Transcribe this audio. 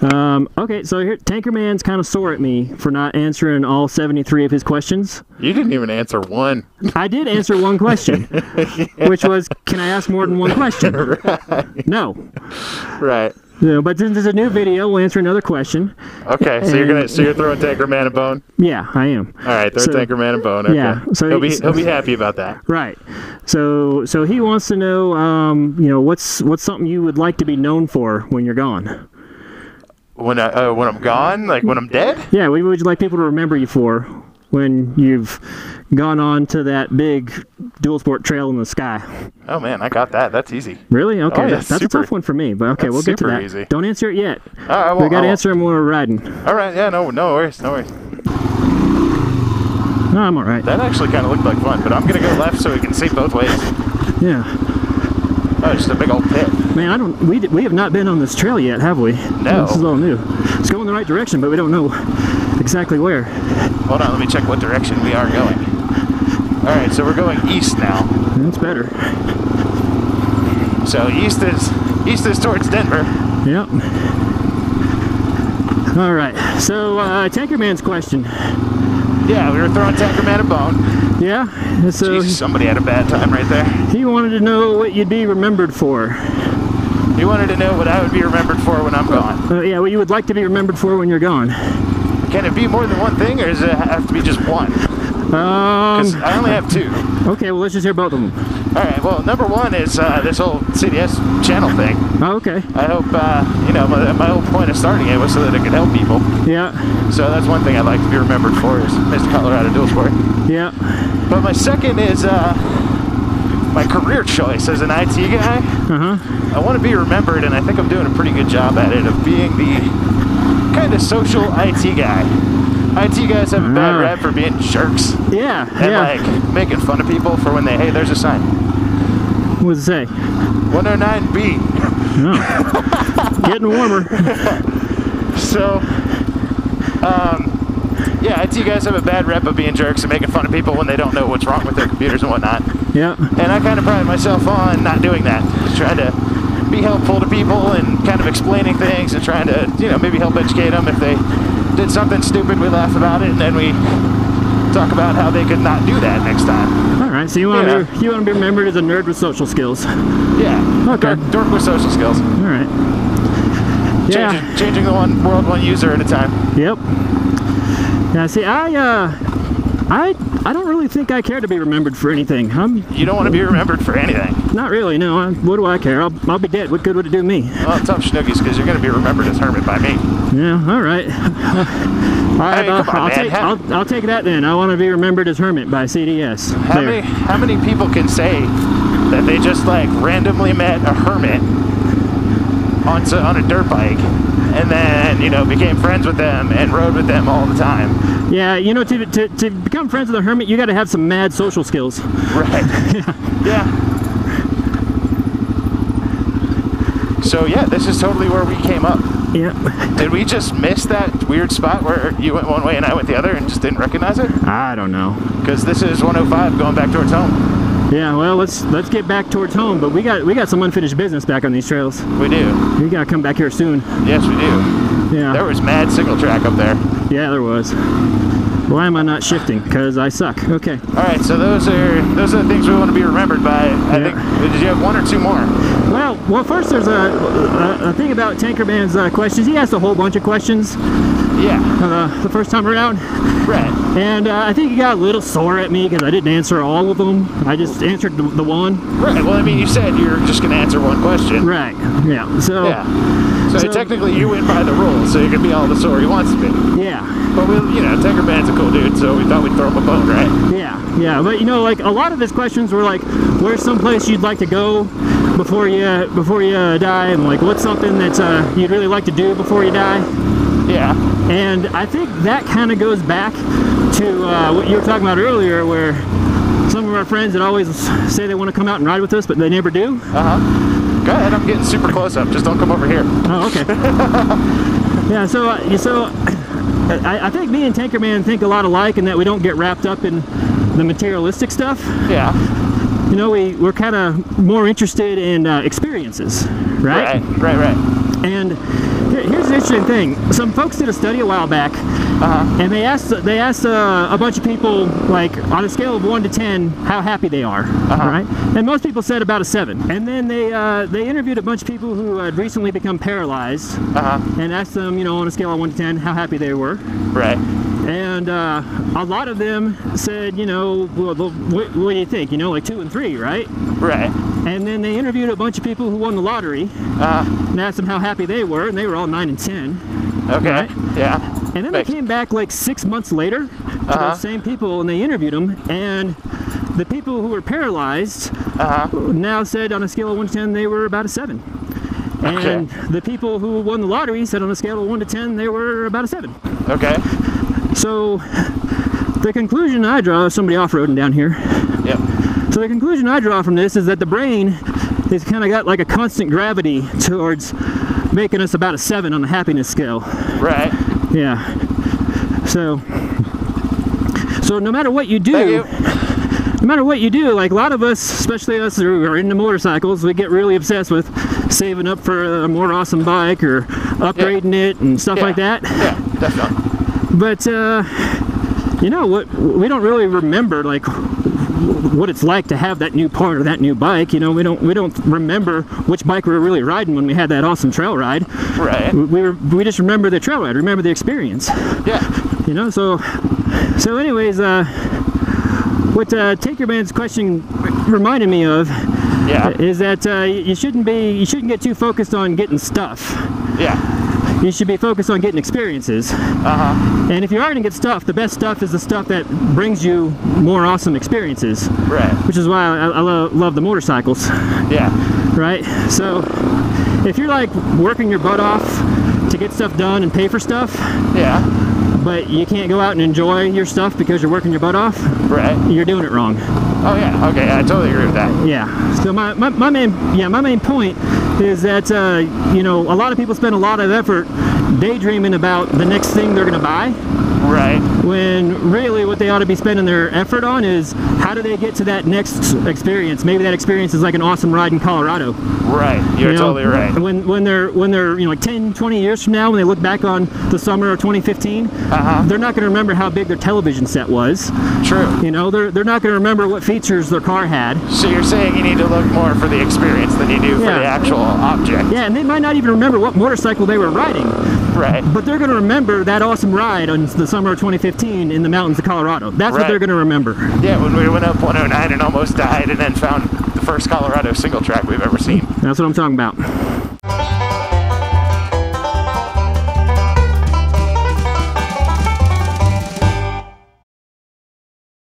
Okay, so here, Tankerman's kind of sore at me for not answering all 73 of his questions. You didn't even answer one. I did answer one question, which was, can I ask more than one question? Right. No. Right. Yeah, but since there's a new video, we'll answer another question. Okay, so you're throwing Tankerman a bone? Yeah, I am. All right, throw Tankerman a bone. Okay. Yeah, so he'll be happy about that. Right. So he wants to know, you know, what's something you would like to be known for when you're gone? When I'm gone, like when I'm dead? Yeah, what would you like people to remember you for when you've gone on to that big dual sport trail in the sky? Oh man, I got that. That's easy. Really? Okay, Oh, yeah, that's a tough one for me, but okay, we'll get to that. Easy. Don't answer it yet. All right, well, we got to answer them when we're riding. All right, yeah, no worries. No, I'm all right. That actually kind of looked like fun, but I'm gonna go left so we can see both ways. Yeah. Oh, just a big old pit. Man, we have not been on this trail yet, have we? No. This is all new. It's going the right direction, but we don't know exactly where. Hold on, let me check what direction we are going. All right, so we're going east now. That's better. So east is towards Denver. Yep. All right. So Tankerman's question. Yeah, we were throwing Tankerman a bone. Yeah. So Jeez, somebody had a bad time right there. He wanted to know what you'd be remembered for. He wanted to know what I would be remembered for when I'm gone. Yeah, what you would like to be remembered for when you're gone. Can it be more than one thing, or does it have to be just one? Because I only have two. Okay, well, let's just hear both of them. All right, well, number one is this whole CDS channel thing. Oh, okay. I hope, you know, my whole point of starting it was so that it could help people. Yeah. So that's one thing I'd like to be remembered for is Mr. Colorado Dual Sport. Yeah. But my second is my career choice as an IT guy. Uh-huh. I want to be remembered, and I think I'm doing a pretty good job at it, of being the kind of social IT guy. IT guys have a bad rep for being jerks. Yeah, and like making fun of people for when hey, there's a sign. What does it say? 109B. Oh. Getting warmer. So, yeah, IT guys have a bad rep of being jerks and making fun of people when they don't know what's wrong with their computers and whatnot. Yeah. And I kind of pride myself on not doing that. Just trying to be helpful to people and kind of explaining things and trying to, you know, maybe help educate them. If they did something stupid, we laugh about it, and then we talk about how they could not do that next time. All right, so you want to be remembered as a nerd with social skills. Yeah. Okay. Dork with social skills. All right. Yeah. Changing the one user at a time. Yep. Yeah. See, I don't really think I care to be remembered for anything. You don't want to be remembered for anything. Not really. No. What do I care? I'll be dead. What good would it do me? Well, tough schnoogies, because you're going to be remembered as Hermit by me. Yeah. All right. I'll take that then. I want to be remembered as Hermit by CDS. How many people can say that they just like randomly met a hermit on a dirt bike and then, you know, became friends with them and rode with them all the time? Yeah, you know, to become friends with a hermit, you got to have some mad social skills. Right. Yeah. So yeah, this is totally where we came up. Yep. Did we just miss that weird spot where you went one way and I went the other and just didn't recognize it? I don't know. Because this is 105 going back towards home. Yeah, well, let's get back towards home, but we got some unfinished business back on these trails. We do. We gotta come back here soon. Yes, we do. Yeah. There was mad single track up there. Yeah, there was. Why am I not shifting? Because I suck. Okay. All right, so those are the things we want to be remembered by. I think. Did you have one or two more? Well, first there's a thing about Tankerman's questions. He asked a whole bunch of questions. Yeah. The first time around. Right. And I think he got a little sore at me because I didn't answer all of them. I just answered the one. Right. Well, I mean, you said you were just going to answer one question. Right. Yeah. So. Yeah. So technically, you went by the rules, so you can be all the sore he wants to be. Yeah. But you know, Tankerman's a cool dude, so we thought we'd throw him a bone, right? Yeah. Yeah. But you know, like a lot of his questions were like, "Where's some place you'd like to go before you die?" And like, "What's something that you'd really like to do before you die?" Yeah. And I think that kind of goes back to what you were talking about earlier, where some of our friends that always say they want to come out and ride with us, but they never do. Uh-huh. Go ahead, I'm getting super close up. Just don't come over here. Oh, okay. Yeah, so I think me and Tankerman think a lot alike in that we don't get wrapped up in the materialistic stuff. Yeah. You know, we're kind of more interested in experiences, right? Right. And here's an interesting thing. Some folks did a study a while back, and they asked a bunch of people, like, on a scale of 1 to 10, how happy they are, right? And most people said about a 7. And then they interviewed a bunch of people who had recently become paralyzed, and asked them, you know, on a scale of 1 to 10, how happy they were. Right. And a lot of them said, you know, well, what do you think? You know, like 2 and 3, right? Right. And then they interviewed a bunch of people who won the lottery, and asked them how happy they were, and they were all 9 and 10. Okay. Right? Yeah. And then they came back like 6 months later to those same people, and they interviewed them, and the people who were paralyzed now said on a scale of 1 to 10 they were about a 7. And the people who won the lottery said on a scale of 1 to 10 they were about a 7. Okay. So the conclusion I draw, somebody off-roading down here. Yep. So the conclusion I draw from this is that the brain has kind of got like a constant gravity towards making us about a 7 on the happiness scale. Right. Yeah. So no matter what you do, no matter what you do, like a lot of us, especially us who are into motorcycles, we get really obsessed with saving up for a more awesome bike or upgrading it and stuff like that. Yeah, definitely. But you know what? We don't really remember like what it's like to have that new part or that new bike. You know, we don't remember which bike we were really riding when we had that awesome trail ride. Right. We just remember the trail ride, remember the experience. Yeah. You know, so anyways, what Take Your Man's question reminded me of is that you shouldn't get too focused on getting stuff. Yeah. You should be focused on getting experiences. And if you are going to get stuff, the best stuff is the stuff that brings you more awesome experiences. Right. Which is why I love the motorcycles. Yeah. Right? So if you're like working your butt off to get stuff done and pay for stuff, but you can't go out and enjoy your stuff because you're working your butt off, you're doing it wrong. Oh yeah, okay, I totally agree with that. Yeah, so my main point is that, you know, a lot of people spend a lot of effort daydreaming about the next thing they're going to buy. Right. When really what they ought to be spending their effort on is how do they get to that next experience? Maybe that experience is like an awesome ride in Colorado. Right. You're totally right. When they're you know, like 10, 20 years from now, when they look back on the summer of 2015, they're not going to remember how big their television set was. True. You know, they're not going to remember what features their car had. So you're saying you need to look more for the experience than you do for the actual object. Yeah, and they might not even remember what motorcycle they were riding. Right. But they're going to remember that awesome ride on the summer of 2015 in the mountains of Colorado. That's what they're going to remember. Yeah, when we went up 109 and almost died and then found the first Colorado single track we've ever seen. That's what I'm talking about.